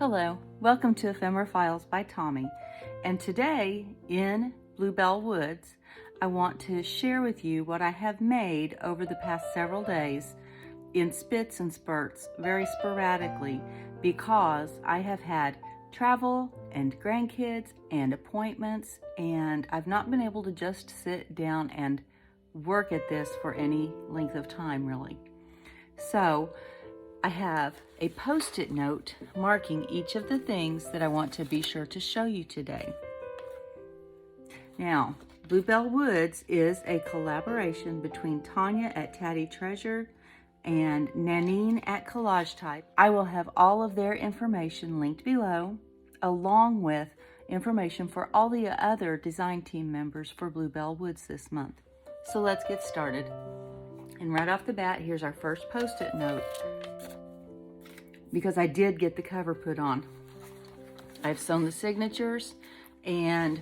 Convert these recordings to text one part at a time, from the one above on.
Hello, welcome to Ephemera Files by Tommy. And today in Bluebell Woods, I want to share with you what I have made over the past several days in spits and spurts, very sporadically, because I have had travel and grandkids and appointments, and I've not been able to just sit down and work at this for any length of time, really. So I have a post-it note marking each of the things that I want to be sure to show you today. Now, Bluebell Woods is a collaboration between Tania at Tatty Treasure and Nanine at Collage Type. I will have all of their information linked below, along with information for all the other design team members for Bluebell Woods this month. So let's get started. And right off the bat, here's our first post-it note, because I did get the cover put on. I've sewn the signatures, and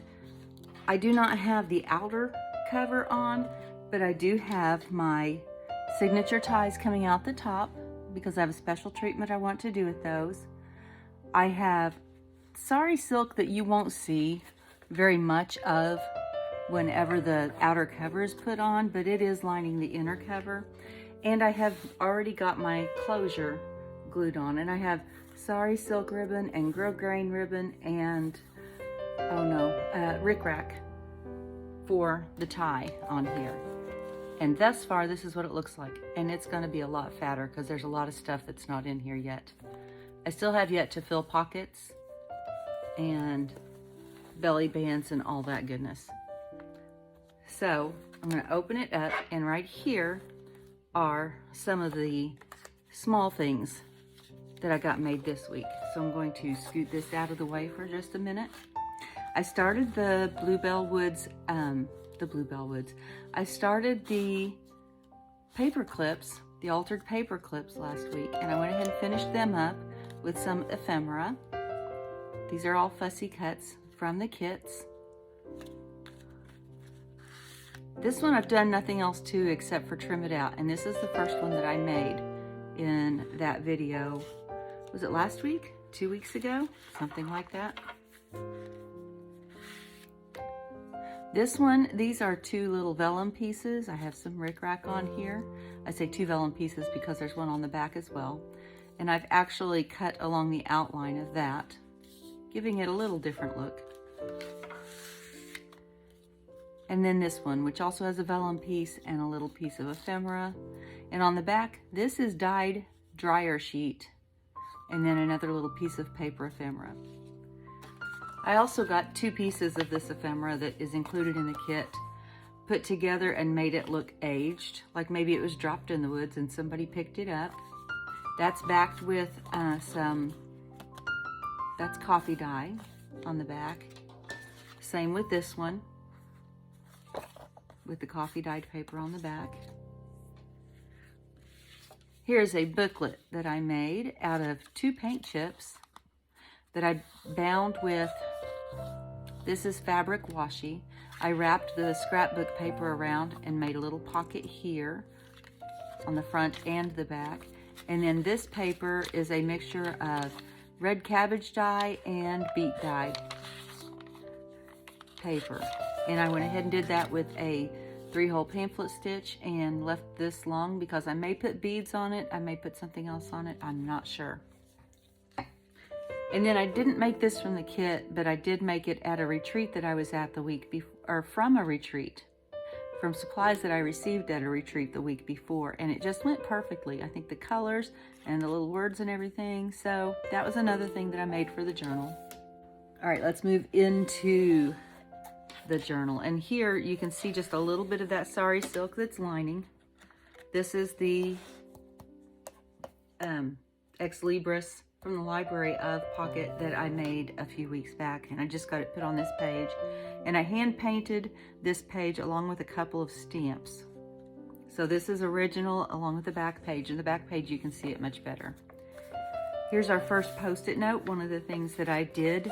I do not have the outer cover on, but I do have my signature ties coming out the top because I have a special treatment I want to do with those. I have sari silk that you won't see very much of whenever the outer cover is put on, but it is lining the inner cover. And I have already got my closure glued on, and I have sari silk ribbon and grosgrain ribbon and rickrack for the tie on here. And thus far, this is what it looks like, and it's going to be a lot fatter because there's a lot of stuff that's not in here yet. I still have yet to fill pockets and belly bands and all that goodness. So I'm going to open it up, and right here are some of the small things that I got made this week. So I'm going to scoot this out of the way for just a minute. I started the Bluebell Woods, I started the paper clips, the altered paper clips last week, and I went ahead and finished them up with some ephemera. These are all fussy cuts from the kits. This one I've done nothing else to except for trim it out, and this is the first one that I made in that video. Was it last week? 2 weeks ago? Something like that. This one, these are two little vellum pieces. I have some rickrack on here. I say two vellum pieces because there's one on the back as well. And I've actually cut along the outline of that, giving it a little different look. And then this one, which also has a vellum piece and a little piece of ephemera. And on the back, this is dyed dryer sheet, and then another little piece of paper ephemera. I also got two pieces of this ephemera that is included in the kit, put together and made it look aged, like maybe it was dropped in the woods and somebody picked it up. That's backed with that's coffee dye on the back. Same with this one, with the coffee dyed paper on the back. Here's a booklet that I made out of 2 paint chips that I bound with, this is fabric washi. I wrapped the scrapbook paper around and made a little pocket here on the front and the back. And then this paper is a mixture of red cabbage dye and beet dye paper. And I went ahead and did that with a 3-hole pamphlet stitch and left this long because I may put beads on it, I may put something else on it, I'm not sure. And then I didn't make this from the kit, but I did make it at a retreat that I was at the week before, or from a retreat, from supplies that I received at a retreat the week before, and it just went perfectly. I think the colors and the little words and everything, so that was another thing that I made for the journal. All right, let's move into the journal, and here you can see just a little bit of that sari silk that's lining. This is the Ex Libris from the Library of pocket that I made a few weeks back, and I just got it put on this page, and I hand painted this page along with a couple of stamps. So this is original along with the back page. In the back page you can see it much better. Here's our first post-it note. One of the things that I did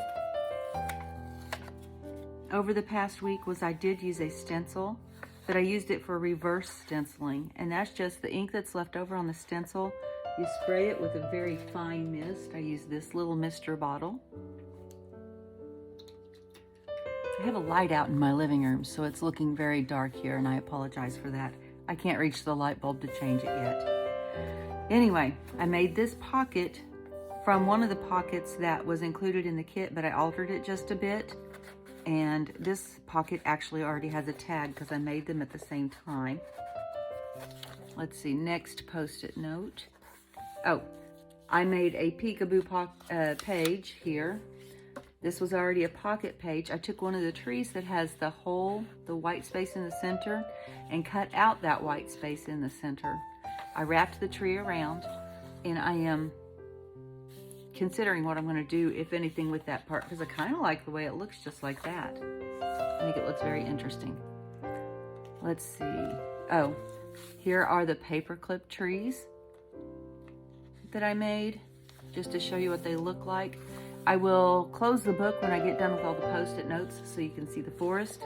over the past week was I did use a stencil, but I used it for reverse stenciling, and that's just the ink that's left over on the stencil You spray it with a very fine mist. I use this little mister bottle. I have a light out in my living room, so it's looking very dark here, and I apologize for that. I can't reach the light bulb to change it yet. Anyway, I made this pocket from one of the pockets that was included in the kit, but I altered it just a bit. And this pocket actually already has a tag because I made them at the same time. Let's see, next post-it note. Oh, I made a peekaboo page here. This was already a pocket page. I took one of the trees that has the hole, the white space in the center, and cut out that white space in the center. I wrapped the tree around, and I am considering what I'm going to do, if anything, with that part, because I kind of like the way it looks just like that. I think it looks very interesting. Let's see. Oh, here are the paperclip trees that I made, just to show you what they look like. I will close the book when I get done with all the post-it notes so you can see the forest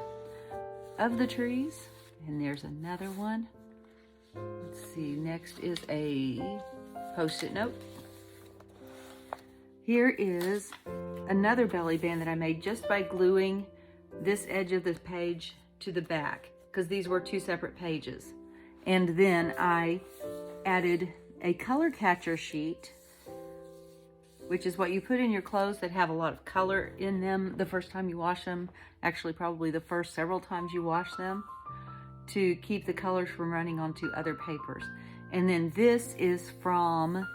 of the trees. And there's another one. Let's see, next is a post-it note. Here is another belly band that I made just by gluing this edge of the page to the back, because these were two separate pages. And then I added a color catcher sheet, which is what you put in your clothes that have a lot of color in them the first time you wash them. Actually, probably the first several times you wash them, to keep the colors from running onto other papers. And then this is from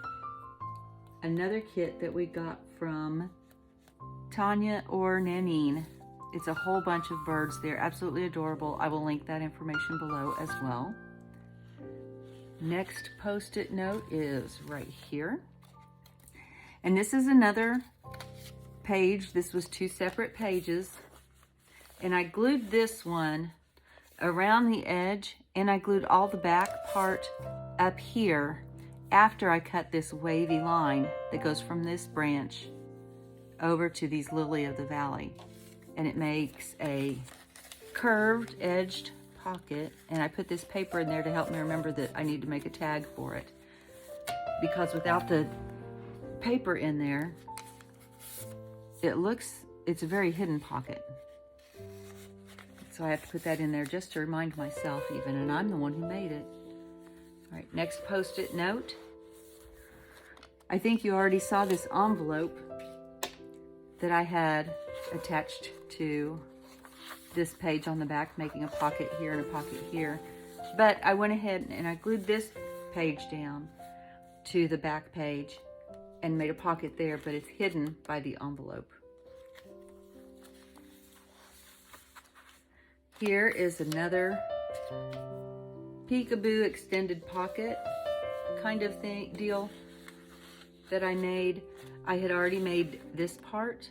another kit that we got from Tania or Nanine. It's a whole bunch of birds. They're absolutely adorable. I will link that information below as well. Next post-it note is right here. And this is another page. This was two separate pages. And I glued this one around the edge, and I glued all the back part up here after I cut this wavy line that goes from this branch over to these lily of the valley. And it makes a curved edged pocket, and I put this paper in there to help me remember that I need to make a tag for it, because without the paper in there, it's a very hidden pocket. So I have to put that in there just to remind myself even, and I'm the one who made it. All right, next post-it note. I think you already saw this envelope that I had attached to this page on the back, making a pocket here and a pocket here. But I went ahead and I glued this page down to the back page and made a pocket there, but it's hidden by the envelope. Here is another peekaboo extended pocket kind of deal that I made. I had already made this part,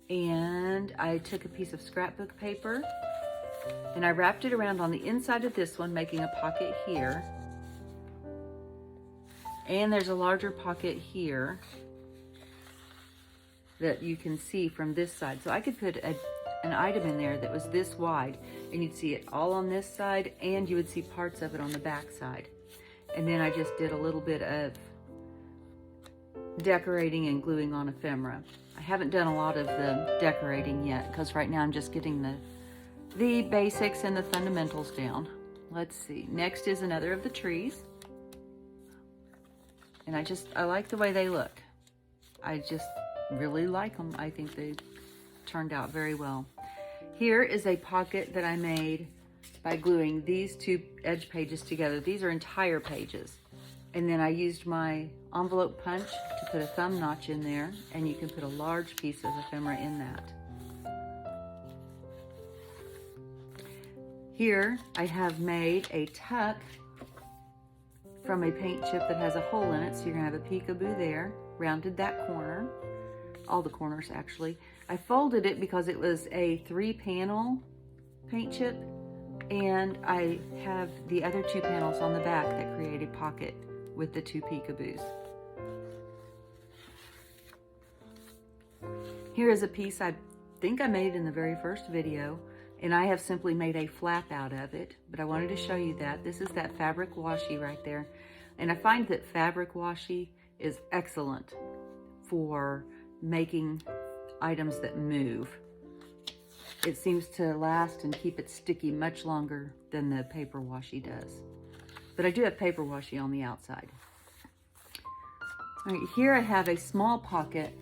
and I took a piece of scrapbook paper and I wrapped it around on the inside of this one, making a pocket here. And there's a larger pocket here that you can see from this side. So I could put an item in there that was this wide, and you'd see it all on this side, and you would see parts of it on the back side. And then I just did a little bit of decorating and gluing on ephemera. I haven't done a lot of the decorating yet, because right now I'm just getting the basics and the fundamentals down. Let's see, next is another of the trees. And I like the way they look. I just really like them. I think they turned out very well. Here is a pocket that I made by gluing these two edge pages together. These are entire pages. And then I used my envelope punch to put a thumb notch in there, and you can put a large piece of ephemera in that. Here I have made a tuck from a paint chip that has a hole in it, so you're gonna have a peekaboo there. Rounded that corner, all the corners actually. I folded it because it was a 3-panel paint chip, and I have the other 2 panels on the back that create a pocket with the 2 peekaboos. Here is a piece I think I made in the very first video, and I have simply made a flap out of it, but I wanted to show you that. This is that fabric washi right there. And I find that fabric washi is excellent for making items that move. It seems to last and keep it sticky much longer than the paper washi does. But I do have paper washi on the outside. All right, here I have a small pocket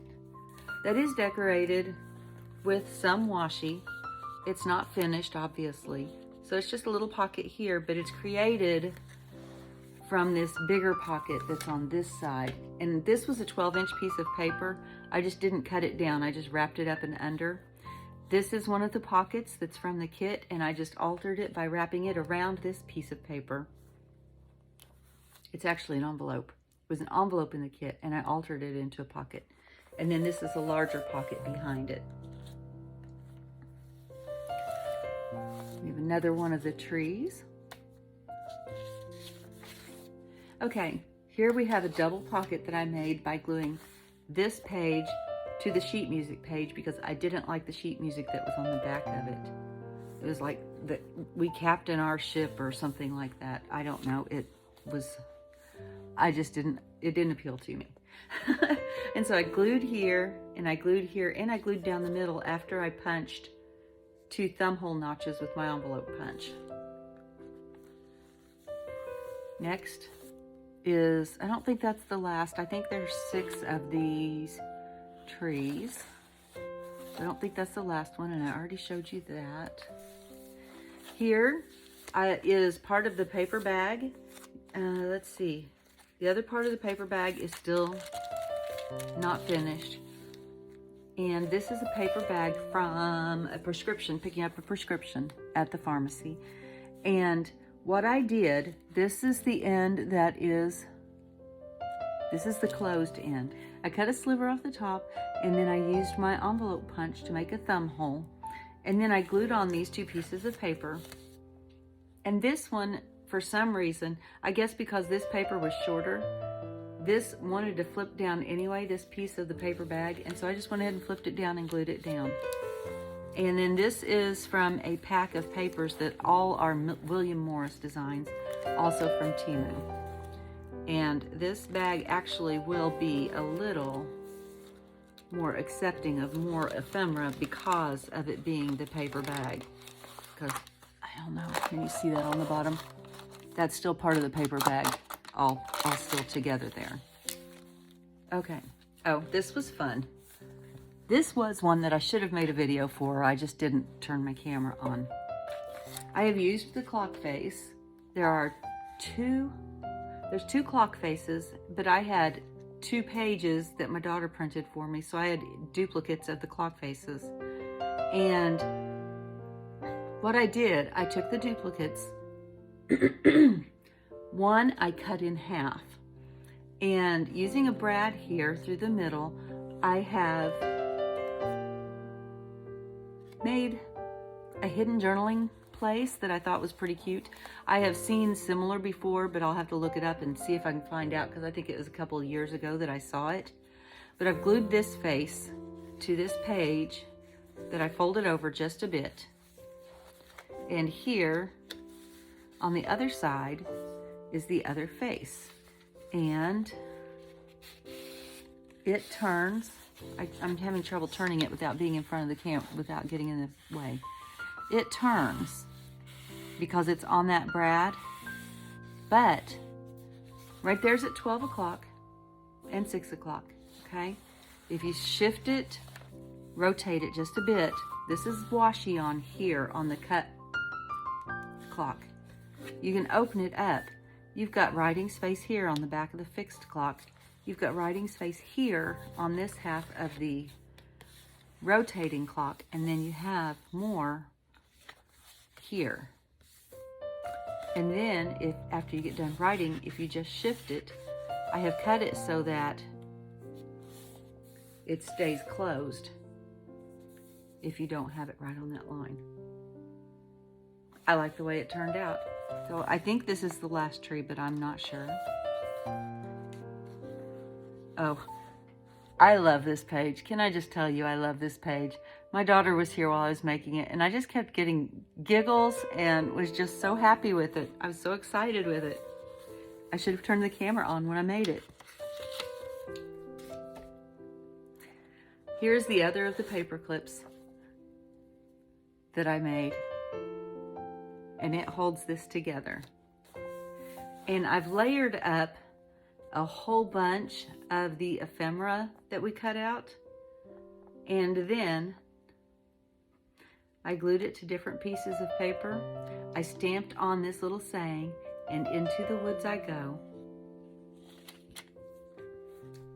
that is decorated with some washi. It's not finished, obviously. So it's just a little pocket here, but it's created from this bigger pocket that's on this side. And this was a 12-inch piece of paper. I just didn't cut it down. I just wrapped it up and under. This is one of the pockets that's from the kit, and I just altered it by wrapping it around this piece of paper. It's actually an envelope. It was an envelope in the kit, and I altered it into a pocket. And then this is a larger pocket behind it. We have another one of the trees. Okay, here we have a double pocket that I made by gluing this page to the sheet music page because I didn't like the sheet music that was on the back of it. It was like that we captain our ship or something like that. I don't know. It didn't appeal to me. And so I glued here, and I glued here, and I glued down the middle after I punched 2 thumb hole notches with my envelope punch. Next is, I don't think that's the last. I think there's 6 of these trees. I don't think that's the last one, and I already showed you that. Here is part of the paper bag. Let's see. The other part of the paper bag is still not finished. And this is a paper bag from a prescription, picking up a prescription at the pharmacy. And what I did, this is the end this is the closed end. I cut a sliver off the top, and then I used my envelope punch to make a thumb hole. And then I glued on these 2 pieces of paper. And this one, for some reason, I guess because this paper was shorter, this wanted to flip down anyway, this piece of the paper bag, and so I just went ahead and flipped it down and glued it down. And then this is from a pack of papers that all are William Morris designs, also from Temu. And this bag actually will be a little more accepting of more ephemera because of it being the paper bag. Because, I don't know, can you see that on the bottom? That's still part of the paper bag, all still together there. Okay. Oh, this was fun. This was one that I should have made a video for. I just didn't turn my camera on. I have used the clock face. There's 2 clock faces, but I had 2 pages that my daughter printed for me, so I had duplicates of the clock faces. And what I did, I took the duplicates. One I cut in half, and using a brad here through the middle, I have made a hidden journaling place that I thought was pretty cute. I have seen similar before, but I'll have to look it up and see if I can find out, because I think it was a couple of years ago that I saw it. But I've glued this face to this page that I folded over just a bit. And here on the other side is the other face. And it turns, I'm having trouble turning it without being in front of the camera, without getting in the way. It turns because it's on that brad, but right there's at 12 o'clock and 6 o'clock, okay? If you shift it, rotate it just a bit, this is washi on here on the cut clock. You can open it up. You've got writing space here on the back of the fixed clock. You've got writing space here on this half of the rotating clock, and then you have more here. And then if after you get done writing, if you just shift it, I have cut it so that it stays closed if you don't have it right on that line. I like the way it turned out. So I think this is the last tree, but I'm not sure. Oh, I love this page. Can I just tell you, I love this page. My daughter was here while I was making it, and I just kept getting giggles and was just so happy with it. I was so excited with it. I should have turned the camera on when I made it. Here's the other of the paper clips that I made. And it holds this together. And I've layered up a whole bunch of the ephemera that we cut out. And then I glued it to different pieces of paper. I stamped on this little saying, "And into the woods I go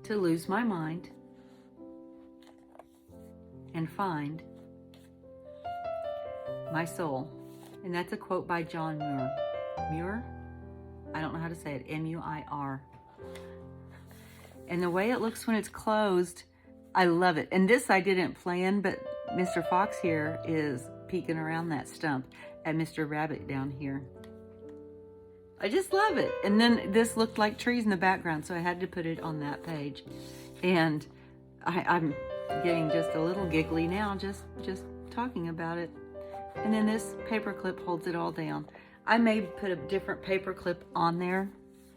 to lose my mind and find my soul." And that's a quote by John Muir. Muir? I don't know how to say it. M-U-I-R. And the way it looks when it's closed, I love it. And this I didn't plan, but Mr. Fox here is peeking around that stump at Mr. Rabbit down here. I just love it. And then this looked like trees in the background, so I had to put it on that page. And I'm getting just a little giggly now, just talking about it. And then this paper clip holds it all down. I may put a different paper clip on there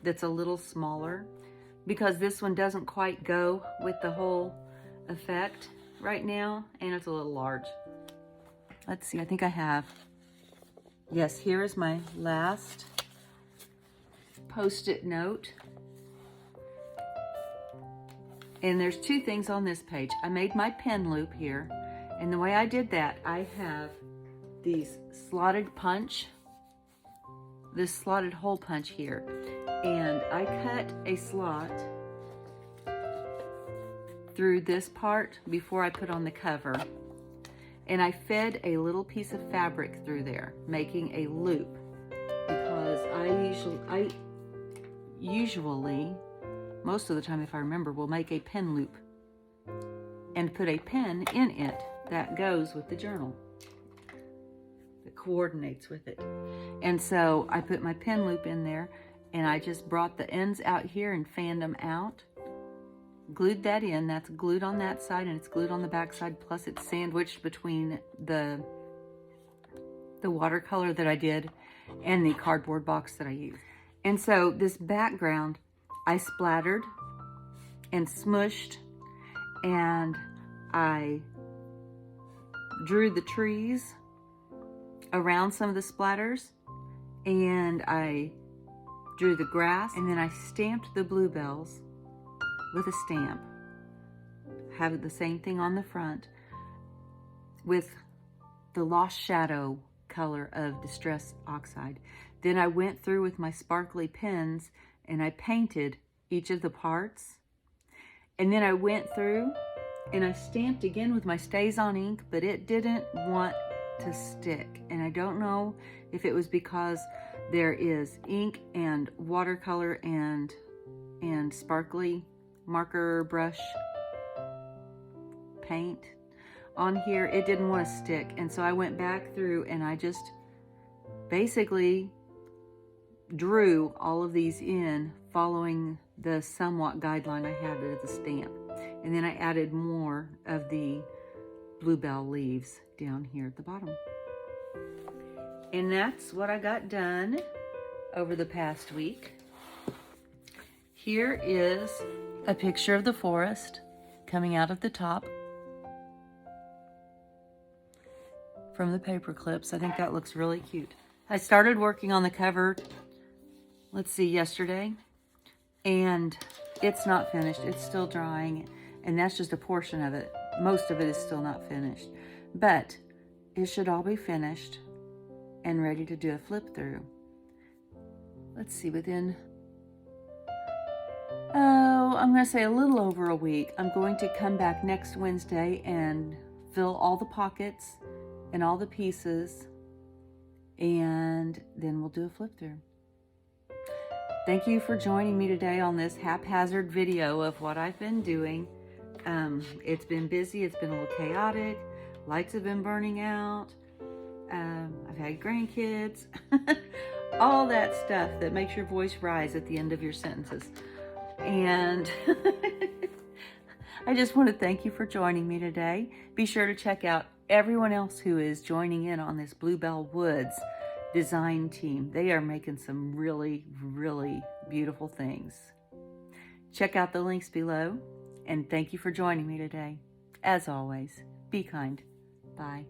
that's a little smaller, because this one doesn't quite go with the whole effect right now, and it's a little large. Let's see, I think I have. Yes, here is my last Post-it note. And there's two things on this page. I made my pen loop here, and the way I did that, I have these slotted punch, this slotted hole punch here, and I cut a slot through this part before I put on the cover, and I fed a little piece of fabric through there, making a loop, because I usually, most of the time if I remember, will make a pen loop and put a pen in it that goes with the journal, that coordinates with it. And so I put my pen loop in there, and I just brought the ends out here and fanned them out, glued that in. That's glued on that side, and it's glued on the back side, plus it's sandwiched between the watercolor that I did and the cardboard box that I used. And so this background I splattered and smushed, and I drew the trees around some of the splatters, and I drew the grass, and then I stamped the bluebells with a stamp. Have the same thing on the front with the Lost Shadow color of Distress Oxide. Then I went through with my sparkly pens and I painted each of the parts. And then I went through and I stamped again with my StazOn ink, but it didn't want to stick. And I don't know if it was because there is ink and watercolor and sparkly marker brush paint on here. It didn't want to stick, and so I went back through and I just basically drew all of these in following the somewhat guideline I had of the stamp. And then I added more of the bluebell leaves down here at the bottom. And that's what I got done over the past week. Here is a picture of the forest coming out of the top from the paper clips. I think that looks really cute. I started working on the cover, let's see, yesterday, and it's not finished. It's still drying, and that's just a portion of it. Most of it is still not finished, but it should all be finished and ready to do a flip through. Let's see, within, I'm going to say a little over a week, I'm going to come back next Wednesday and fill all the pockets and all the pieces, and then we'll do a flip through. Thank you for joining me today on this haphazard video of what I've been doing. It's been busy, it's been a little chaotic, lights have been burning out, I've had grandkids, all that stuff that makes your voice rise at the end of your sentences. And I just want to thank you for joining me today. Be sure to check out everyone else who is joining in on this Bluebell Woods design team. They are making some really, really beautiful things. Check out the links below, and thank you for joining me today. As always, be kind. Bye.